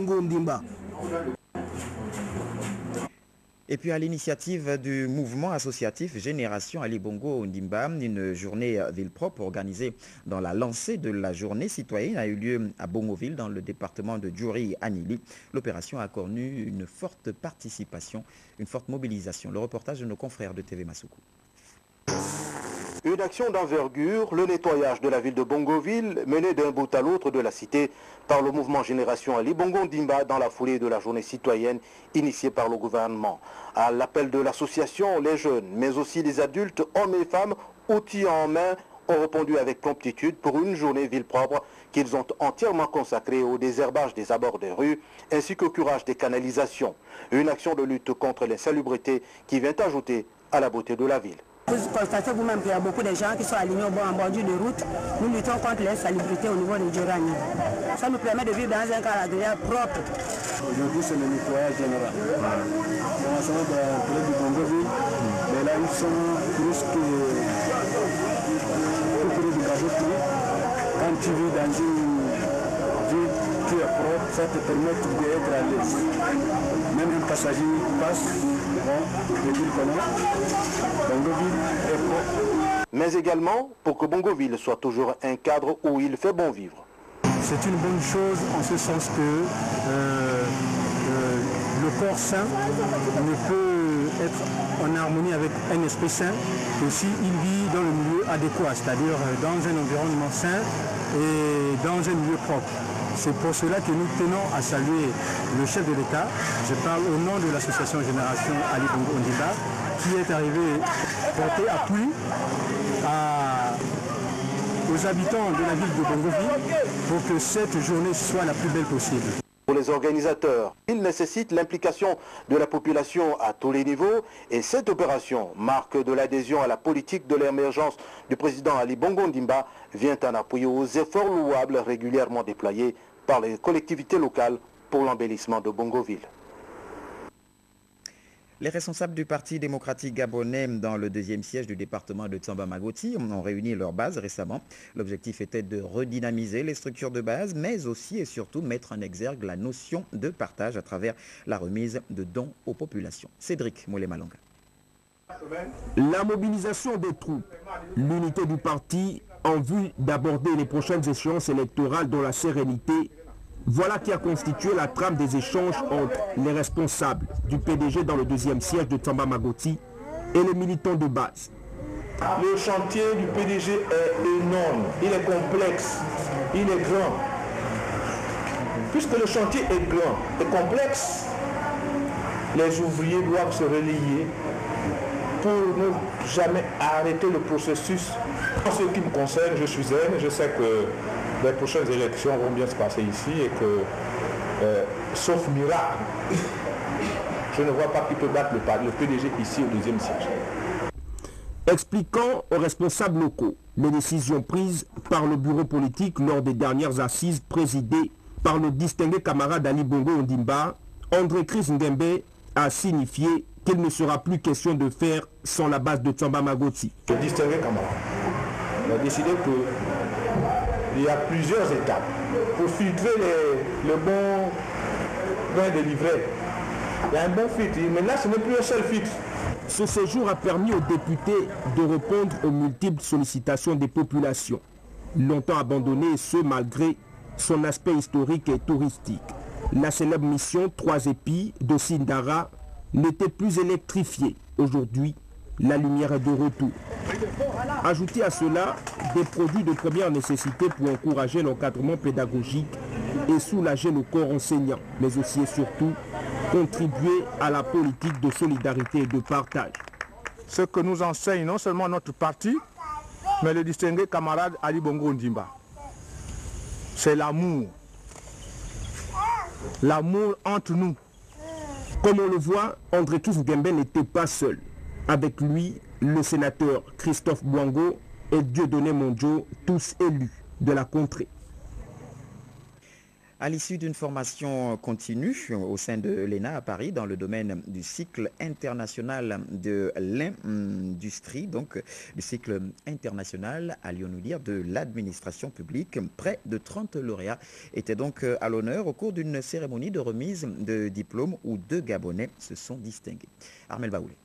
Bongo Ondimba. Et puis à l'initiative du mouvement associatif Génération Ali Bongo Ondimba, une journée ville propre organisée dans la lancée de la journée citoyenne a eu lieu à Bongoville dans le département de Djouri-Anili. L'opération a connu une forte participation, une forte mobilisation. Le reportage de nos confrères de TV Masuku. Une action d'envergure, le nettoyage de la ville de Bongoville, mené d'un bout à l'autre de la cité par le mouvement Génération Ali Bongo Ondimba dans la foulée de la journée citoyenne initiée par le gouvernement. À l'appel de l'association, les jeunes, mais aussi les adultes, hommes et femmes, outils en main, ont répondu avec promptitude pour une journée ville propre qu'ils ont entièrement consacrée au désherbage des abords des rues ainsi qu'au curage des canalisations. Une action de lutte contre l'insalubrité qui vient ajouter à la beauté de la ville. Vous constatez vous-même qu'il y a beaucoup de gens qui sont alignés en bordure de route. Nous luttons contre l'insalubrité au niveau de Djorani. Ça nous permet de vivre dans un cadre propre. Aujourd'hui, c'est le nettoyage général. On va savoir de Bongoville, mais là, ils sont plus que du gazoterie. Quand tu vis dans une ville qui est propre, ça te permet d'être à l'aise. Même un passager passe, bon, le ville connaît. Bongoville est propre. Mais également pour que Bongoville soit toujours un cadre où il fait bon vivre. C'est une bonne chose en ce sens que le corps sain ne peut être en harmonie avec un esprit sain que s'il vit dans le milieu adéquat, c'est-à-dire dans un environnement sain et dans un milieu propre. C'est pour cela que nous tenons à saluer le chef de l'État, je parle au nom de l'association Génération Ali Bongo Ondimba, qui est arrivé porter appui aux habitants de la ville de Bongoville pour que cette journée soit la plus belle possible. Pour les organisateurs, il nécessite l'implication de la population à tous les niveaux et cette opération, marque de l'adhésion à la politique de l'émergence du président Ali Bongo Ondimba, vient en appui aux efforts louables régulièrement déployés par les collectivités locales pour l'embellissement de Bongoville. Les responsables du Parti démocratique gabonais dans le deuxième siège du département de Tsamba-Magoti ont réuni leur base récemment. L'objectif était de redynamiser les structures de base, mais aussi et surtout mettre en exergue la notion de partage à travers la remise de dons aux populations. Cédric Molé-Malonga. La mobilisation des troupes, l'unité du parti en vue d'aborder les prochaines échéances électorales dans la sérénité. Voilà qui a constitué la trame des échanges entre les responsables du PDG dans le deuxième siège de Tsamba-Magoti et les militants de base. Le chantier du PDG est énorme, il est complexe, il est grand. Puisque le chantier est grand et complexe, les ouvriers doivent se relayer pour ne jamais arrêter le processus. En ce qui me concerne, je suis zen, je sais que les prochaines élections vont bien se passer ici et que, sauf miracle, je ne vois pas qui peut battre le PDG ici au deuxième siège. Expliquant aux responsables locaux les décisions prises par le bureau politique lors des dernières assises présidées par le distingué camarade Ali Bongo Ondimba, André Chris Ngembe a signifié qu'il ne sera plus question de faire sans la base de Tsamba-Magoti. Le distingué camarade a décidé qu'il y a plusieurs étapes pour filtrer le bon vin délivré. Il y a un bon filtre, mais là ce n'est plus un seul filtre. Ce séjour a permis aux députés de répondre aux multiples sollicitations des populations, longtemps abandonnées, et ce malgré son aspect historique et touristique. La célèbre mission 3 épis de Sindara n'était plus électrifiée. Aujourd'hui, la lumière est de retour. Ajoutez à cela des produits de première nécessité pour encourager l'encadrement pédagogique et soulager le corps enseignant, mais aussi et surtout contribuer à la politique de solidarité et de partage. Ce que nous enseigne non seulement notre parti, mais le distingué camarade Ali Bongo Ondimba, c'est l'amour. L'amour entre nous. Comme on le voit, André Ngembe n'était pas seul. Avec lui, le sénateur Christophe Bouango et Dieudonné Mondjo, tous élus de la contrée. À l'issue d'une formation continue au sein de l'ENA à Paris dans le domaine du cycle international de l'industrie, donc du cycle international, allions-nous dire, de l'administration publique, près de 30 lauréats étaient donc à l'honneur au cours d'une cérémonie de remise de diplômes où 2 Gabonais se sont distingués. Armel Baoulé.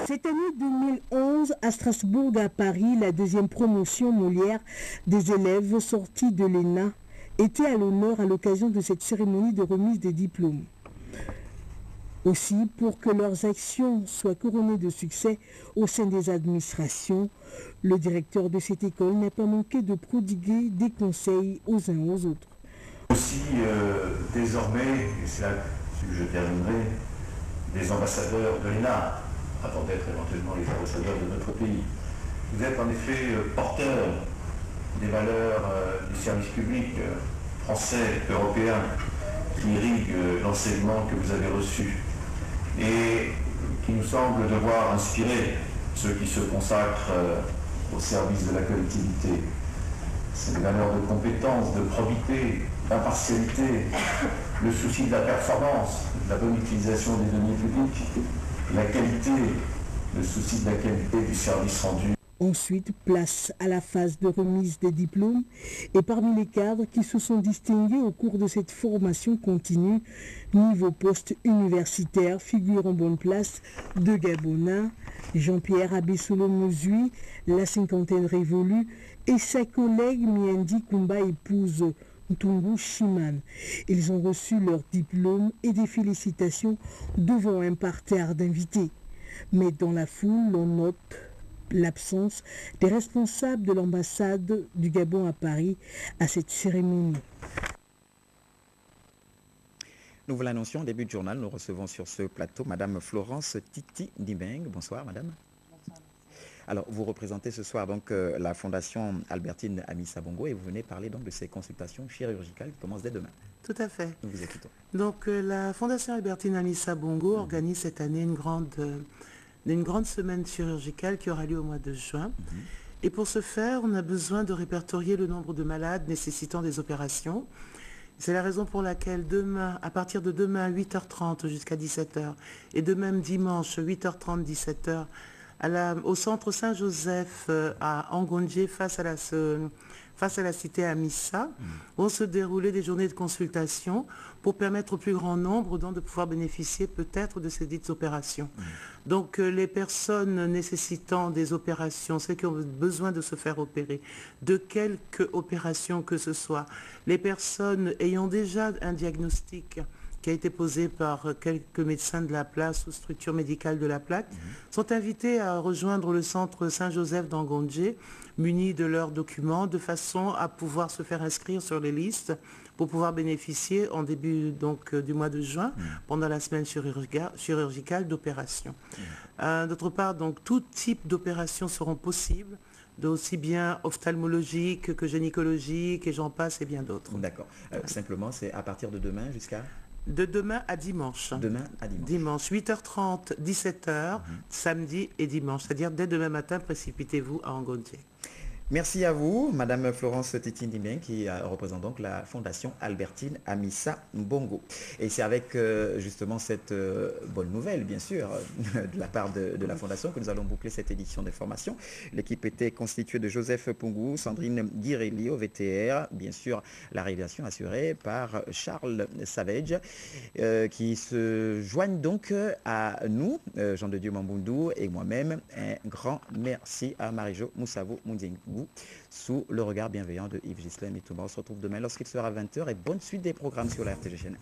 Cette année 2011, à Strasbourg, à Paris, la deuxième promotion Molière des élèves sortis de l'ENA était à l'honneur à l'occasion de cette cérémonie de remise des diplômes. Aussi, pour que leurs actions soient couronnées de succès au sein des administrations, le directeur de cette école n'a pas manqué de prodiguer des conseils aux uns aux autres. Aussi, désormais, et c'est là que je terminerai, des ambassadeurs de l'ENA, avant d'être éventuellement les ambassadeurs de notre pays. Vous êtes en effet porteurs des valeurs du service public français, européen, qui irriguent l'enseignement que vous avez reçu et qui nous semble devoir inspirer ceux qui se consacrent au service de la collectivité. C'est des valeurs de compétence, de probité, d'impartialité, le souci de la performance, de la bonne utilisation des deniers publics, la qualité, le souci de la qualité du service rendu. Ensuite, place à la phase de remise des diplômes et parmi les cadres qui se sont distingués au cours de cette formation continue, niveau poste universitaire, figure en bonne place 2 Gabonais, Jean-Pierre Abessolo-Mozui, la cinquantaine révolue, et sa collègue Miendi Kumba épouse Ntungu Shiman. Ils ont reçu leur diplôme et des félicitations devant un parterre d'invités. Mais dans la foule, on note l'absence des responsables de l'ambassade du Gabon à Paris à cette cérémonie. Nous vous l'annoncions au début du journal, nous recevons sur ce plateau Madame Florence Titi Ndimeng. Bonsoir Madame. Alors, vous représentez ce soir donc la Fondation Albertine Amissa Bongo et vous venez parler donc de ces consultations chirurgicales qui commencent dès demain. Tout à fait. Nous vous écoutons. Donc, la Fondation Albertine Amissa Bongo organise cette année une grande semaine chirurgicale qui aura lieu au mois de juin. Et pour ce faire, on a besoin de répertorier le nombre de malades nécessitant des opérations. C'est la raison pour laquelle demain, à partir de demain 8h30 jusqu'à 17h et de même dimanche 8h30 17h, au centre Saint-Joseph à Angondje face à la cité Amissa, vont se dérouler des journées de consultation pour permettre au plus grand nombre donc, de pouvoir bénéficier peut-être de ces dites opérations. Donc les personnes nécessitant des opérations, ceux qui ont besoin de se faire opérer, de quelque opération que ce soit, les personnes ayant déjà un diagnostic qui a été posé par quelques médecins de la place ou structure médicale de la plaque, sont invités à rejoindre le centre Saint-Joseph d'Angondje, munis de leurs documents, de façon à pouvoir se faire inscrire sur les listes pour pouvoir bénéficier en début donc, du mois de juin, pendant la semaine chirurgicale d'opération. D'autre part, donc, tout type d'opérations seront possibles, aussi bien ophtalmologiques que gynécologiques, et j'en passe, et bien d'autres. D'accord. Simplement, c'est à partir de demain jusqu'à... De demain à dimanche. Demain à dimanche. Dimanche, 8h30, 17h, samedi et dimanche. C'est-à-dire dès demain matin, précipitez-vous à Angondje. Merci à vous, Madame Florence Titi Ndimeng, qui représente donc la Fondation Albertine Amissa Bongo. Et c'est avec justement cette bonne nouvelle, bien sûr, de la part de la Fondation que nous allons boucler cette édition des formations. L'équipe était constituée de Joseph Pungou, Sandrine Guirelli au VTR, bien sûr la réalisation assurée par Charles Savage, qui se joignent donc à nous, Jean de Dieu Mamboundou et moi-même. Un grand merci à Marie-Jo Moussavo Moundiengou sous le regard bienveillant de Yves Gislain Mitouma. On se retrouve demain lorsqu'il sera 20h et bonne suite des programmes sur la RTG Chaîne.